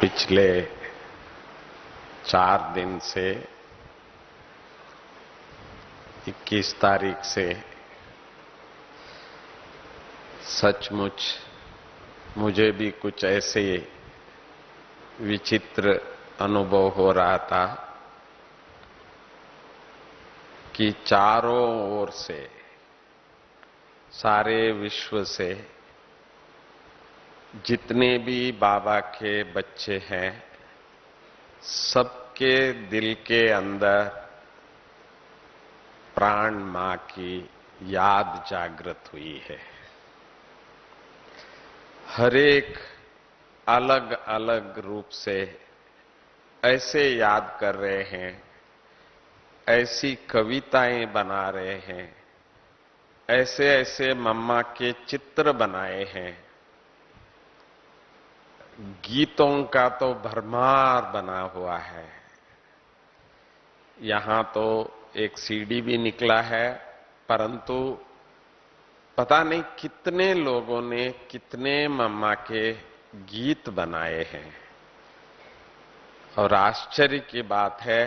पिछले 4 दिन से 21 तारीख से सचमुच मुझे भी कुछ ऐसे विचित्र अनुभव हो रहा था कि चारों ओर से, सारे विश्व से जितने भी बाबा के बच्चे हैं, सबके दिल के अंदर प्राण मां की याद जागृत हुई है। हर एक अलग अलग रूप से ऐसे याद कर रहे हैं, ऐसी कविताएं बना रहे हैं, ऐसे ऐसे मम्मा के चित्र बनाए हैं, गीतों का तो भरमार बना हुआ है। यहां तो एक सीडी भी निकला है, परंतु पता नहीं कितने लोगों ने कितने मम्मा के गीत बनाए हैं। और आश्चर्य की बात है,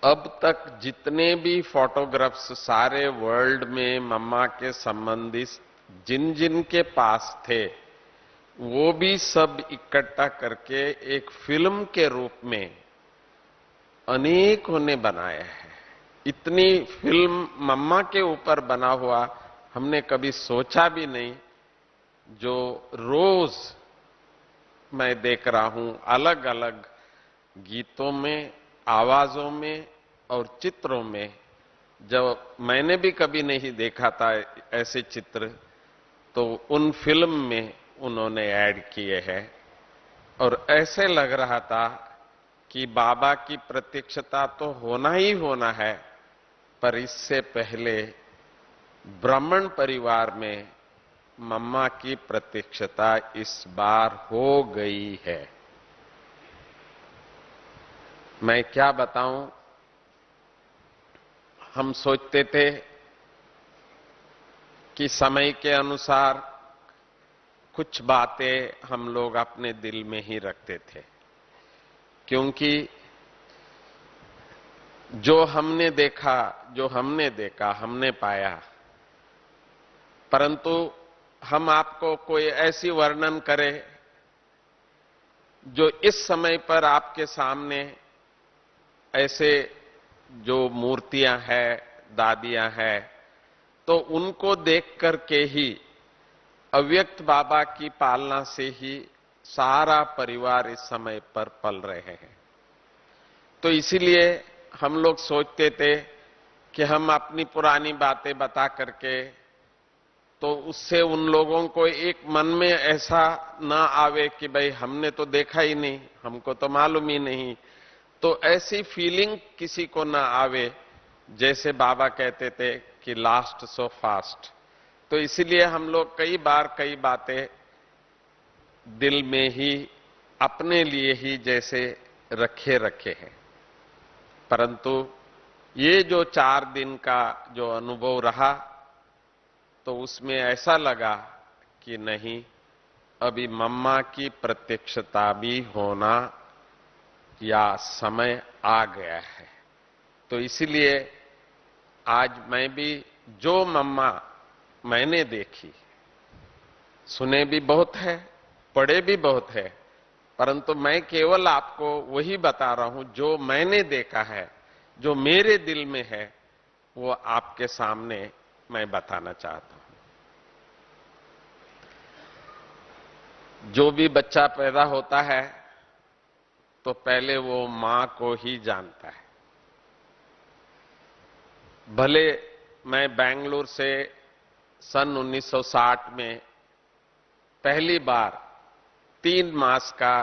अब तक जितने भी फोटोग्राफ्स सारे वर्ल्ड में मम्मा के संबंधित जिन जिन के पास थे, वो भी सब इकट्ठा करके एक फिल्म के रूप में अनेकों ने बनाया है। इतनी फिल्म मम्मा के ऊपर बना हुआ हमने कभी सोचा भी नहीं। जो रोज मैं देख रहा हूं अलग अलग गीतों में, आवाजों में और चित्रों में, जब मैंने भी कभी नहीं देखा था ऐसे चित्र, तो उन फिल्म में उन्होंने ऐड किए हैं। और ऐसे लग रहा था कि बाबा की प्रत्यक्षता तो होना ही होना है, पर इससे पहले ब्राह्मण परिवार में मम्मा की प्रत्यक्षता इस बार हो गई है। मैं क्या बताऊं, हम सोचते थे कि समय के अनुसार कुछ बातें हम लोग अपने दिल में ही रखते थे, क्योंकि जो हमने देखा, हमने पाया, परंतु हम आपको कोई ऐसी वर्णन करें जो इस समय पर आपके सामने ऐसे जो मूर्तियां हैं, दादियां हैं, तो उनको देख करके ही अव्यक्त बाबा की पालना से ही सारा परिवार इस समय पर पल रहे हैं। तो इसीलिए हम लोग सोचते थे कि हम अपनी पुरानी बातें बता करके, तो उससे उन लोगों को एक मन में ऐसा ना आवे कि भाई हमने तो देखा ही नहीं, हमको तो मालूम ही नहीं। तो ऐसी फीलिंग किसी को ना आवे, जैसे बाबा कहते थे कि लास्ट सो फास्ट। तो इसीलिए हम लोग कई बार कई बातें दिल में ही अपने लिए ही जैसे रखे हैं। परंतु ये जो 4 दिन का जो अनुभव रहा, तो उसमें ऐसा लगा कि नहीं, अभी मम्मा की प्रत्यक्षता भी होना या समय आ गया है। तो इसलिए आज मैं भी जो मम्मा मैंने देखी, सुने भी बहुत है, पढ़े भी बहुत है, परंतु मैं केवल आपको वही बता रहा हूं जो मैंने देखा है, जो मेरे दिल में है, वो आपके सामने मैं बताना चाहता हूं। जो भी बच्चा पैदा होता है तो पहले वो मां को ही जानता है। भले मैं बेंगलुरु से सन 1960 में पहली बार 3 मास का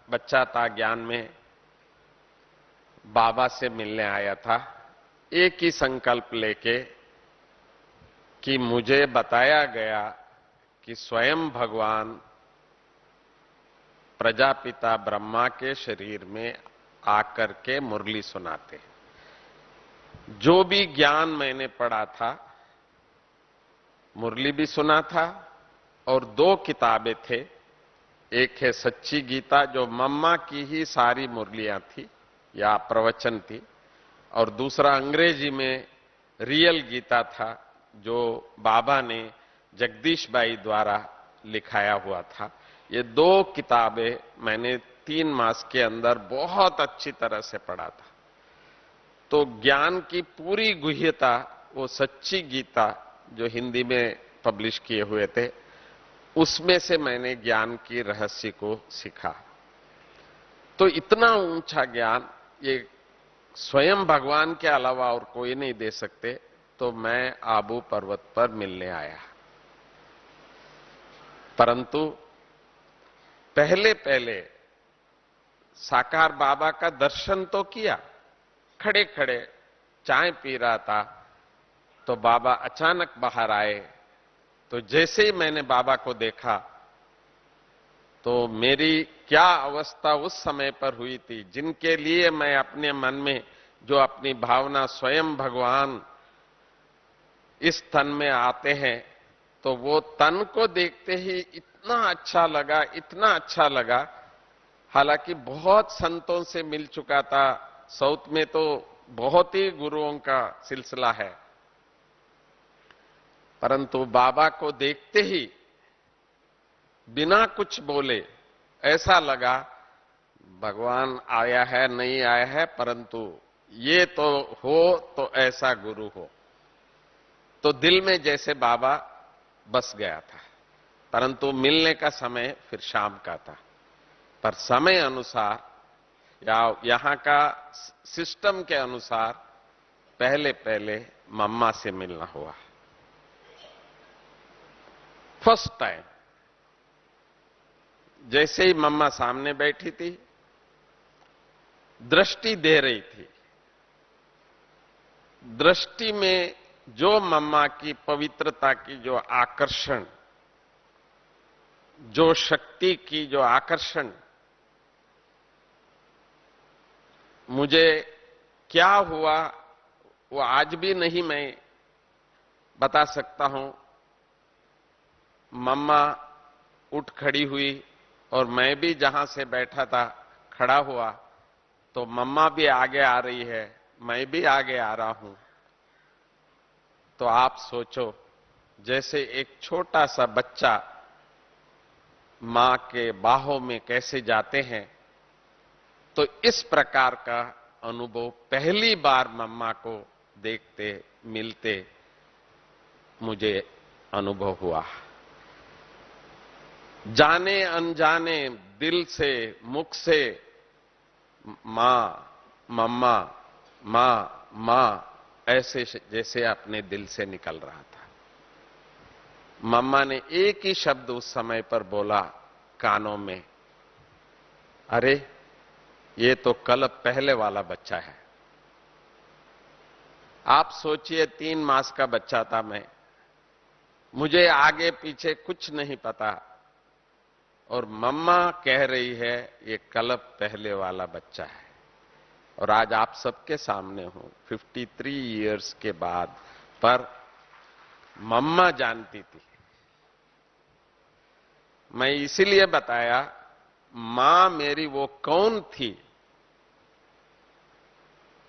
बच्चा था, ज्ञान में बाबा से मिलने आया था, एक ही संकल्प लेके कि मुझे बताया गया कि स्वयं भगवान प्रजापिता ब्रह्मा के शरीर में आकर के मुरली सुनाते। जो भी ज्ञान मैंने पढ़ा था, मुरली भी सुना था, और 2 किताबें थे, एक है सच्ची गीता, जो मम्मा की ही सारी मुरलियां थी या प्रवचन थी, और दूसरा अंग्रेजी में रियल गीता था, जो बाबा ने जगदीश भाई द्वारा लिखाया हुआ था। ये दो किताबें मैंने 3 मास के अंदर बहुत अच्छी तरह से पढ़ा था। तो ज्ञान की पूरी गुह्यता वो सच्ची गीता जो हिंदी में पब्लिश किए हुए थे, उसमें से मैंने ज्ञान की रहस्य को सीखा। तो इतना ऊंचा ज्ञान ये स्वयं भगवान के अलावा और कोई नहीं दे सकते। तो मैं आबू पर्वत पर मिलने आया, परंतु पहले पहले साकार बाबा का दर्शन तो किया। खड़े खड़े चाय पी रहा था तो बाबा अचानक बाहर आए। तो जैसे ही मैंने बाबा को देखा तो मेरी क्या अवस्था उस समय पर हुई थी, जिनके लिए मैं अपने मन में जो अपनी भावना स्वयं भगवान इस तन में आते हैं, तो वो तन को देखते ही इतना अच्छा लगा, इतना अच्छा लगा। हालांकि बहुत संतों से मिल चुका था, साउथ में तो बहुत ही गुरुओं का सिलसिला है, परंतु बाबा को देखते ही बिना कुछ बोले ऐसा लगा भगवान आया है, नहीं आया है, परंतु ये तो हो तो ऐसा गुरु हो। तो दिल में जैसे बाबा बस गया था, परंतु मिलने का समय फिर शाम का था। पर समय अनुसार या यहां का सिस्टम के अनुसार पहले पहले मम्मा से मिलना हुआ। फर्स्ट टाइम जैसे ही मम्मा सामने बैठी थी, दृष्टि दे रही थी, दृष्टि में जो मम्मा की पवित्रता की जो आकर्षण, जो शक्ति की जो आकर्षण, मुझे क्या हुआ वो आज भी नहीं मैं बता सकता हूं। मम्मा उठ खड़ी हुई और मैं भी जहां से बैठा था खड़ा हुआ, तो मम्मा भी आगे आ रही है, मैं भी आगे आ रहा हूं। तो आप सोचो, जैसे एक छोटा सा बच्चा मां के बाहों में कैसे जाते हैं, तो इस प्रकार का अनुभव पहली बार मम्मा को देखते मिलते मुझे अनुभव हुआ। जाने अनजाने दिल से, मुख से मां, मम्मा, मां, मां ऐसे जैसे अपने दिल से निकल रहा था। मम्मा ने एक ही शब्द उस समय पर बोला कानों में, अरे ये तो कल पहले वाला बच्चा है। आप सोचिए, 3 मास का बच्चा था मैं, मुझे आगे पीछे कुछ नहीं पता, और मम्मा कह रही है ये कल पहले वाला बच्चा है। और आज आप सबके सामने हूं 53 इयर्स के बाद, पर मम्मा जानती थी। मैं इसीलिए बताया, मां मेरी वो कौन थी।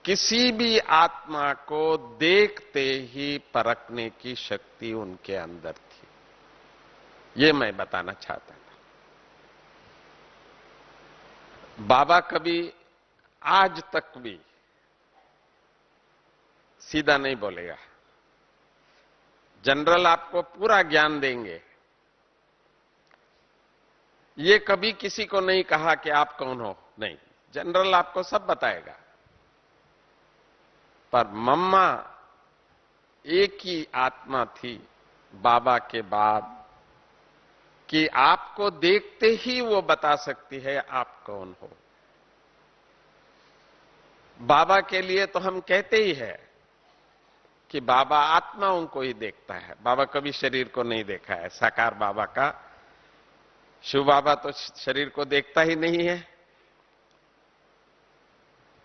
किसी भी आत्मा को देखते ही परखने की शक्ति उनके अंदर थी, ये मैं बताना चाहता था। बाबा कभी आज तक भी सीधा नहीं बोलेगा, जनरल आपको पूरा ज्ञान देंगे। ये कभी किसी को नहीं कहा कि आप कौन हो, नहीं, जनरल आपको सब बताएगा। पर मम्मा एक ही आत्मा थी बाबा के बाद कि आपको देखते ही वो बता सकती है आप कौन हो। बाबा के लिए तो हम कहते ही है कि बाबा आत्माओं को ही देखता है, बाबा कभी शरीर को नहीं देखा है। साकार बाबा का, शिव बाबा तो शरीर को देखता ही नहीं है,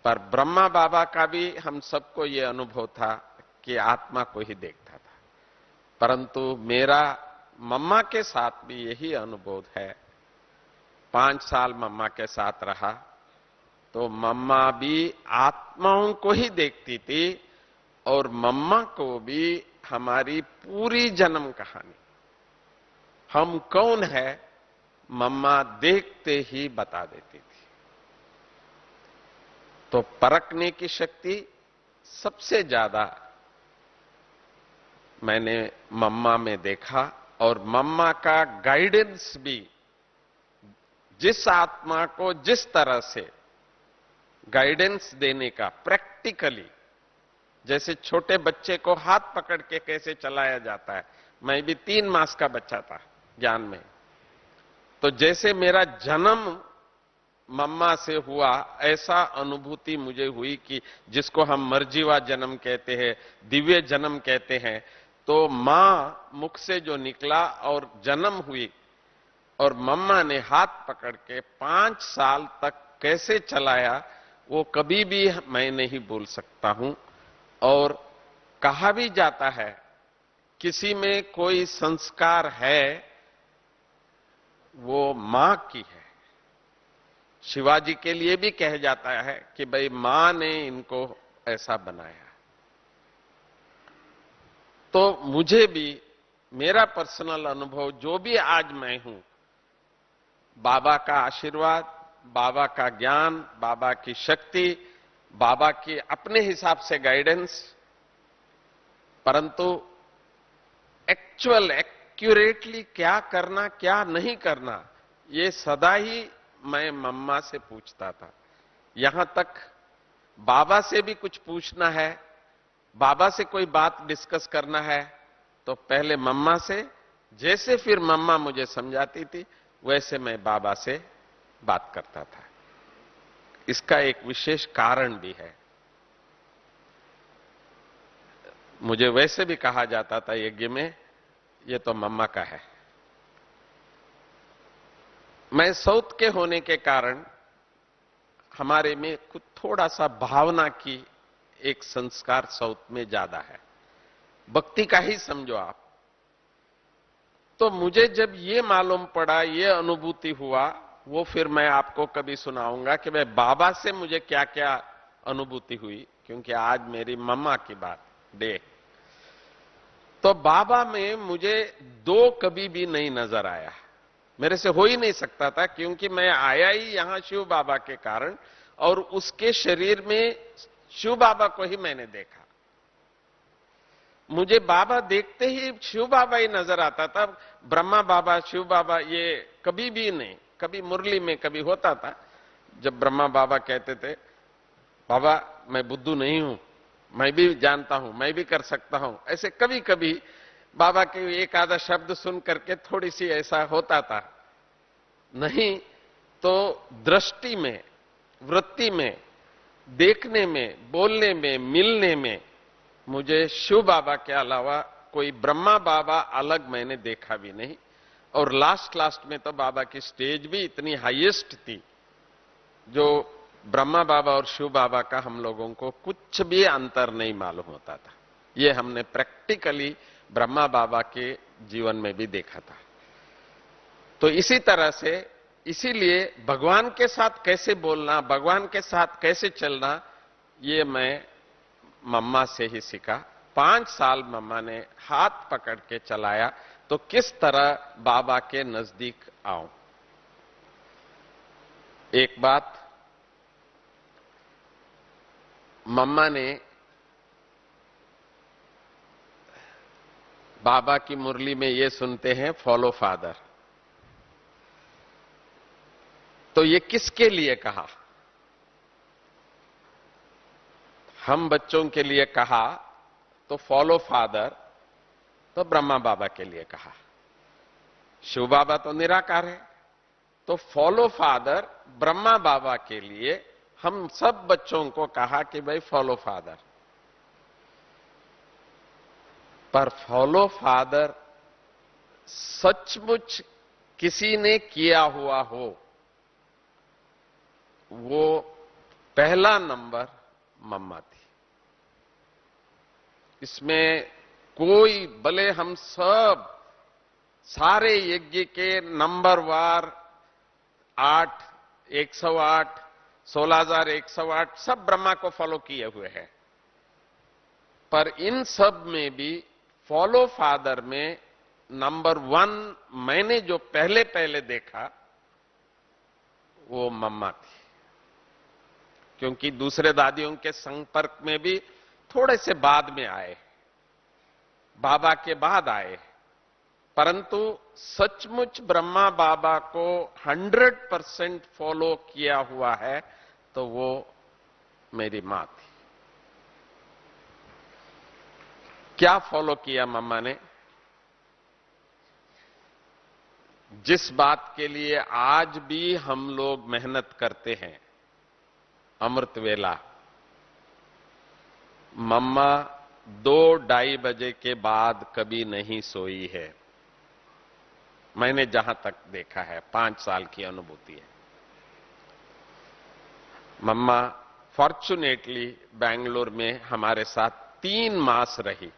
पर ब्रह्मा बाबा का भी हम सबको यह अनुभव था कि आत्मा को ही देखता था। परंतु मेरा मम्मा के साथ भी यही अनुभव है 5 साल मम्मा के साथ रहा, तो मम्मा भी आत्माओं को ही देखती थी और मम्मा को भी हमारी पूरी जन्म कहानी, हम कौन है, मम्मा देखते ही बता देती थी। तो परखने की शक्ति सबसे ज्यादा मैंने मम्मा में देखा, और मम्मा का गाइडेंस भी, जिस आत्मा को जिस तरह से गाइडेंस देने का प्रैक्टिकली, जैसे छोटे बच्चे को हाथ पकड़ के कैसे चलाया जाता है, मैं भी 3 मास का बच्चा था ज्ञान में, तो जैसे मेरा जन्म मम्मा से हुआ, ऐसा अनुभूति मुझे हुई कि जिसको हम मर्जीवा जन्म कहते हैं, दिव्य जन्म कहते हैं, तो मां मुख से जो निकला और जन्म हुई, और मम्मा ने हाथ पकड़ के 5 साल तक कैसे चलाया, वो कभी भी मैं नहीं भूल सकता हूं। और कहा भी जाता है, किसी में कोई संस्कार है वो मां की है। शिवाजी के लिए भी कह जाता है कि भाई मां ने इनको ऐसा बनाया। तो मुझे भी मेरा पर्सनल अनुभव जो भी आज मैं हूं, बाबा का आशीर्वाद, बाबा का ज्ञान, बाबा की शक्ति, बाबा की अपने हिसाब से गाइडेंस, परंतु एक्यूरेटली क्या करना क्या नहीं करना, ये सदा ही मैं मम्मा से पूछता था। यहां तक बाबा से भी कुछ पूछना है, बाबा से कोई बात डिस्कस करना है, तो पहले मम्मा से, जैसे फिर मम्मा मुझे समझाती थी वैसे मैं बाबा से बात करता था। इसका एक विशेष कारण भी है। मुझे वैसे भी कहा जाता था यज्ञ में, ये तो मम्मा का है। मैं साउथ के होने के कारण हमारे में कुछ थोड़ा सा भावना की एक संस्कार साउथ में ज्यादा है, भक्ति का ही समझो आप। तो मुझे जब ये मालूम पड़ा, ये अनुभूति हुआ, वो फिर मैं आपको कभी सुनाऊंगा कि मैं बाबा से मुझे क्या क्या अनुभूति हुई, क्योंकि आज मेरी मम्मा की बात डे। तो बाबा में मुझे 2 कभी भी नहीं नजर आया, मेरे से हो ही नहीं सकता था, क्योंकि मैं आया ही यहां शिव बाबा के कारण, और उसके शरीर में शिव बाबा को ही मैंने देखा। मुझे बाबा देखते ही शिव बाबा ही नजर आता था, ब्रह्मा बाबा, शिव बाबा ये कभी भी नहीं। कभी मुरली में कभी होता था, जब ब्रह्मा बाबा कहते थे, बाबा मैं बुद्धू नहीं हूं, मैं भी जानता हूं, मैं भी कर सकता हूं, ऐसे कभी कभी बाबा के एक आधा शब्द सुन करके थोड़ी सी ऐसा होता था। नहीं तो दृष्टि में, वृत्ति में, देखने में, बोलने में, मिलने में मुझे शिव बाबा के अलावा कोई ब्रह्मा बाबा अलग मैंने देखा भी नहीं। और लास्ट में तो बाबा की स्टेज भी इतनी हाईएस्ट थी, जो ब्रह्मा बाबा और शिव बाबा का हम लोगों को कुछ भी अंतर नहीं मालूम होता था। ये हमने प्रैक्टिकली ब्रह्मा बाबा के जीवन में भी देखा था। तो इसी तरह से, इसीलिए भगवान के साथ कैसे बोलना, भगवान के साथ कैसे चलना, ये मैं मम्मा से ही सीखा। 5 साल मम्मा ने हाथ पकड़ के चलाया, तो किस तरह बाबा के नजदीक आऊं। एक बात, मम्मा ने बाबा की मुरली में ये सुनते हैं, फॉलो फादर, तो ये किसके लिए कहा? हम बच्चों के लिए कहा तो फॉलो फादर तो ब्रह्मा बाबा के लिए कहा। शिव बाबा तो निराकार है, तो फॉलो फादर ब्रह्मा बाबा के लिए हम सब बच्चों को कहा कि भाई फॉलो फादर। पर फॉलो फादर सचमुच किसी ने किया हुआ हो, वो पहला नंबर मम्मा थी। इसमें कोई, भले हम सब सारे यज्ञ के नंबरवार 8, 108, 16,108 सब ब्रह्मा को फॉलो किए हुए हैं। पर इन सब में भी फॉलो फादर में नंबर 1 मैंने जो पहले पहले देखा वो मम्मा थी, क्योंकि दूसरे दादियों के संपर्क में भी थोड़े से बाद में आए, बाबा के बाद आए, परंतु सचमुच ब्रह्मा बाबा को 100% फॉलो किया हुआ है तो वो मेरी मां थी। क्या फॉलो किया मम्मा ने? जिस बात के लिए आज भी हम लोग मेहनत करते हैं, अमृत वेला, मम्मा 2-2:30 बजे के बाद कभी नहीं सोई है। मैंने जहां तक देखा है, 5 साल की अनुभूति है। मम्मा फॉर्चुनेटली बेंगलोर में हमारे साथ 3 मास रही।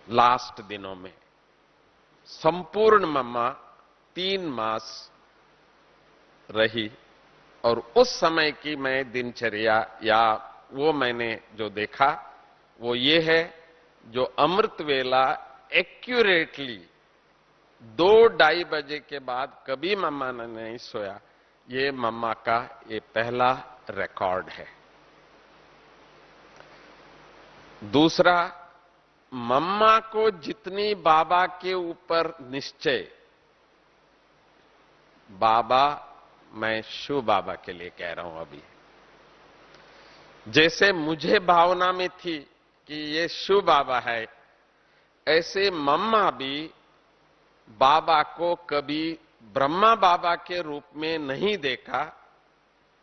लास्ट दिनों में संपूर्ण मम्मा 3 मास रही, और उस समय की मैं दिनचर्या या वो मैंने जो देखा वो ये है, जो अमृत वेला एक्यूरेटली 2-2:30 बजे के बाद कभी मम्मा ने नहीं सोया, ये मम्मा का ये पहला रिकॉर्ड है। दूसरा, मम्मा को जितनी बाबा के ऊपर निश्चय, बाबा, मैं शिव बाबा के लिए कह रहा हूं अभी, जैसे मुझे भावना में थी कि ये शिव बाबा है, ऐसे मम्मा भी बाबा को कभी ब्रह्मा बाबा के रूप में नहीं देखा।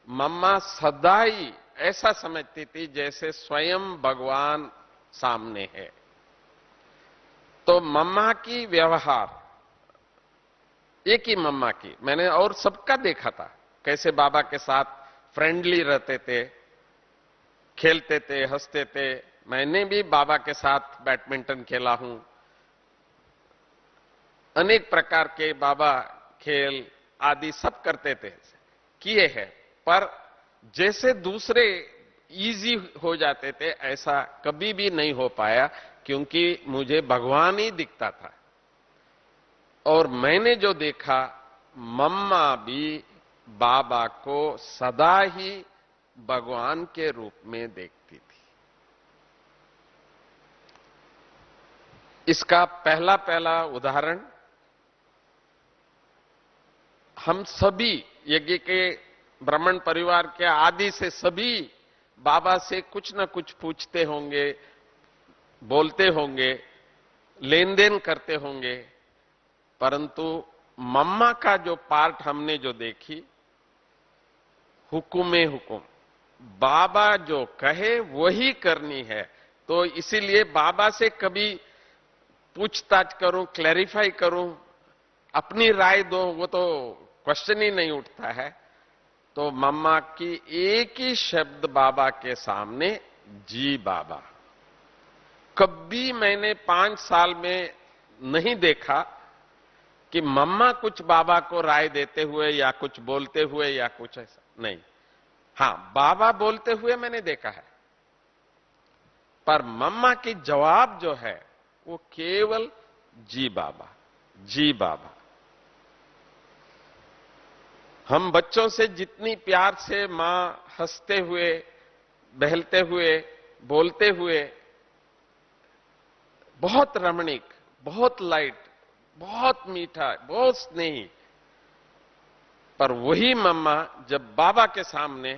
मम्मा सदा ही ऐसा समझती थी जैसे स्वयं भगवान सामने है। तो मम्मा की व्यवहार, एक ही मम्मा की, मैंने और सबका देखा था कैसे बाबा के साथ फ्रेंडली रहते थे, खेलते थे, हंसते थे। मैंने भी बाबा के साथ बैडमिंटन खेला हूं, अनेक प्रकार के बाबा खेल आदि सब करते थे, किए हैं। पर जैसे दूसरे इजी हो जाते थे ऐसा कभी भी नहीं हो पाया, क्योंकि मुझे भगवान ही दिखता था। और मैंने जो देखा, मम्मा भी बाबा को सदा ही भगवान के रूप में देखती थी। इसका पहला पहला उदाहरण, हम सभी यज्ञ के ब्राह्मण परिवार के आदि से सभी बाबा से कुछ न कुछ पूछते होंगे, बोलते होंगे, लेन देन करते होंगे, परंतु मम्मा का जो पार्ट हमने जो देखी, हुकुमे हुकुम, बाबा जो कहे वही करनी है। तो इसीलिए बाबा से कभी पूछताछ करूं, क्लैरिफाई करूं, अपनी राय दो, वो तो क्वेश्चन ही नहीं उठता है। तो मम्मा की एक ही शब्द बाबा के सामने, जी बाबा। कभी मैंने 5 साल में नहीं देखा कि मम्मा कुछ बाबा को राय देते हुए या कुछ बोलते हुए या कुछ ऐसा नहीं। हां, बाबा बोलते हुए मैंने देखा है, पर मम्मा की जवाब जो है वो केवल जी बाबा, जी बाबा। हम बच्चों से जितनी प्यार से मां हंसते हुए, बहलते हुए, बोलते हुए, बहुत रमणीक, बहुत लाइट, बहुत मीठा, बहुत स्नेही, पर वही मम्मा जब बाबा के सामने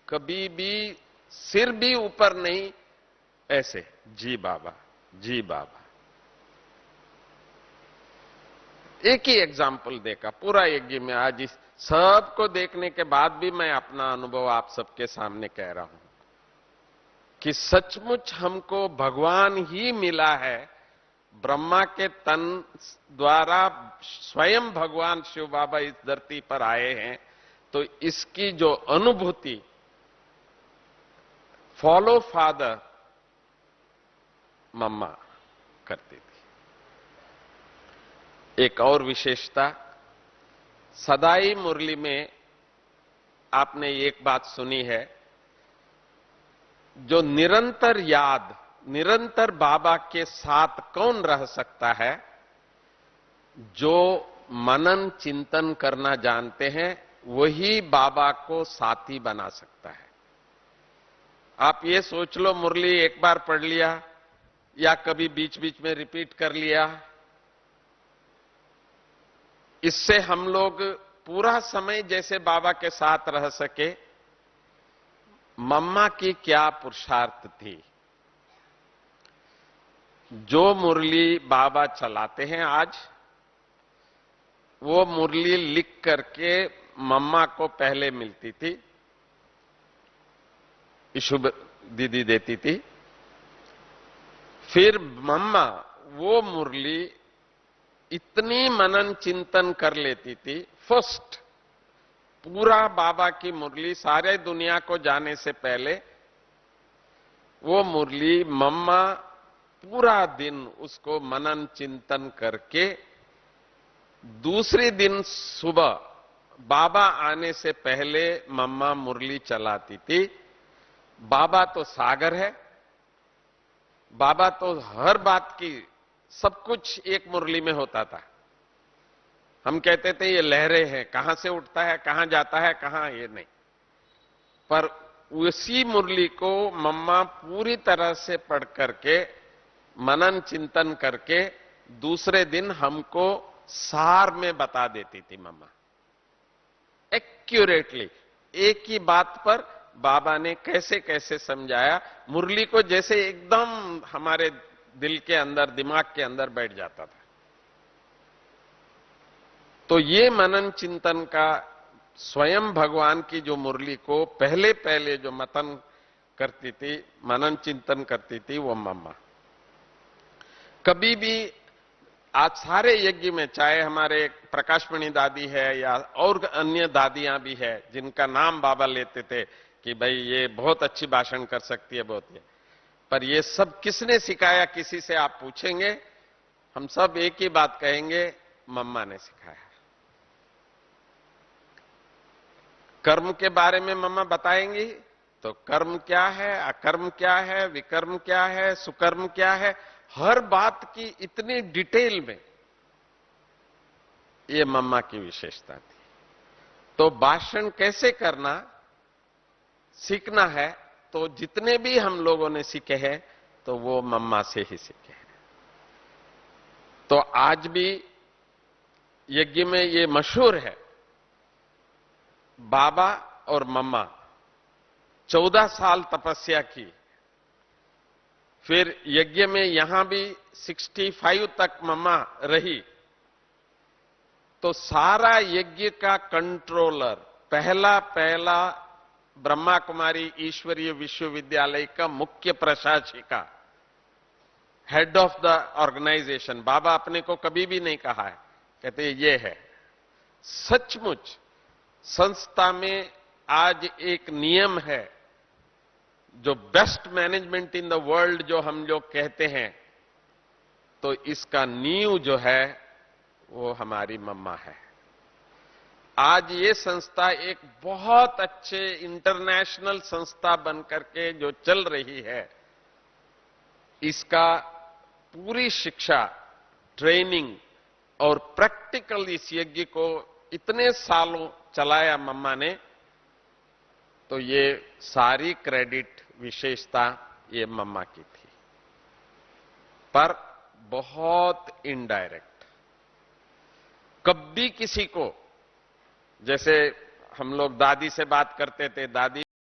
कभी भी सिर भी ऊपर नहीं, ऐसे जी बाबा, जी बाबा। एक ही एग्जाम्पल देखा पूरा यज्ञ में। आज इस सबको देखने के बाद भी मैं अपना अनुभव आप सबके सामने कह रहा हूं कि सचमुच हमको भगवान ही मिला है। ब्रह्मा के तन द्वारा स्वयं भगवान शिव बाबा इस धरती पर आए हैं, तो इसकी जो अनुभूति फॉलो फादर मम्मा करती थी। एक और विशेषता, सदाई मुरली में आपने एक बात सुनी है, जो निरंतर याद, निरंतर बाबा के साथ कौन रह सकता है? जो मनन चिंतन करना जानते हैं वही बाबा को साथी बना सकता है। आप ये सोच लो, मुरली एक बार पढ़ लिया या कभी बीच बीच में रिपीट कर लिया, इससे हम लोग पूरा समय जैसे बाबा के साथ रह सके। मम्मा की क्या पुरुषार्थ थी। जो मुरली बाबा चलाते हैं आज, वो मुरली लिख करके मम्मा को पहले मिलती थी, ईशु दीदी देती थी, फिर मम्मा वो मुरली इतनी मनन चिंतन कर लेती थी। फर्स्ट पूरा बाबा की मुरली सारे दुनिया को जाने से पहले वो मुरली मम्मा पूरा दिन उसको मनन चिंतन करके दूसरे दिन सुबह बाबा आने से पहले मम्मा मुरली चलाती थी। बाबा तो सागर है, बाबा तो हर बात की सब कुछ एक मुरली में होता था। हम कहते थे ये लहरें हैं, कहां से उठता है कहां जाता है कहां, ये नहीं, पर उसी मुरली को मम्मा पूरी तरह से पढ़ करके मनन चिंतन करके दूसरे दिन हमको सार में बता देती थी मम्मा, एक्यूरेटली। एक ही बात पर बाबा ने कैसे कैसे समझाया, मुरली को जैसे एकदम हमारे दिल के अंदर, दिमाग के अंदर बैठ जाता था। तो ये मनन चिंतन का स्वयं भगवान की जो मुरली को पहले पहले जो मतन करती थी, मनन चिंतन करती थी, वो मम्मा। कभी भी आज सारे यज्ञ में, चाहे हमारे प्रकाशमणि दादी है या और अन्य दादियां भी है जिनका नाम बाबा लेते थे कि भाई ये बहुत अच्छी भाषण कर सकती है, बहुत है, पर ये सब किसने सिखाया? किसी से आप पूछेंगे, हम सब एक ही बात कहेंगे, मम्मा ने सिखाया। कर्म के बारे में मम्मा बताएंगी तो कर्म क्या है, अकर्म क्या है, विकर्म क्या है, सुकर्म क्या है, हर बात की इतनी डिटेल में, ये मम्मा की विशेषता थी। तो भाषण कैसे करना सीखना है, तो जितने भी हम लोगों ने सीखे हैं तो वो मम्मा से ही सीखे हैं। तो आज भी यज्ञ में ये मशहूर है, बाबा और मम्मा 14 साल तपस्या की, फिर यज्ञ में यहां भी 65 तक मम्मा रही। तो सारा यज्ञ का कंट्रोलर, पहला ब्रह्मा कुमारी ईश्वरीय विश्वविद्यालय का मुख्य प्रशासिका, हेड ऑफ द ऑर्गेनाइजेशन, बाबा अपने को कभी भी नहीं कहा है, कहते ये है। सचमुच संस्था में आज एक नियम है, जो best management in the world जो हम लोग कहते हैं, तो इसका नींव जो है वो हमारी मम्मा है। आज ये संस्था एक बहुत अच्छे इंटरनेशनल संस्था बनकर के जो चल रही है, इसका पूरी शिक्षा, ट्रेनिंग और प्रैक्टिकल इस यज्ञ को इतने सालों चलाया मम्मा ने, तो ये सारी क्रेडिट, विशेषता ये मम्मा की थी, पर बहुत इनडायरेक्ट। कभी किसी को, जैसे हम लोग दादी से बात करते थे, दादी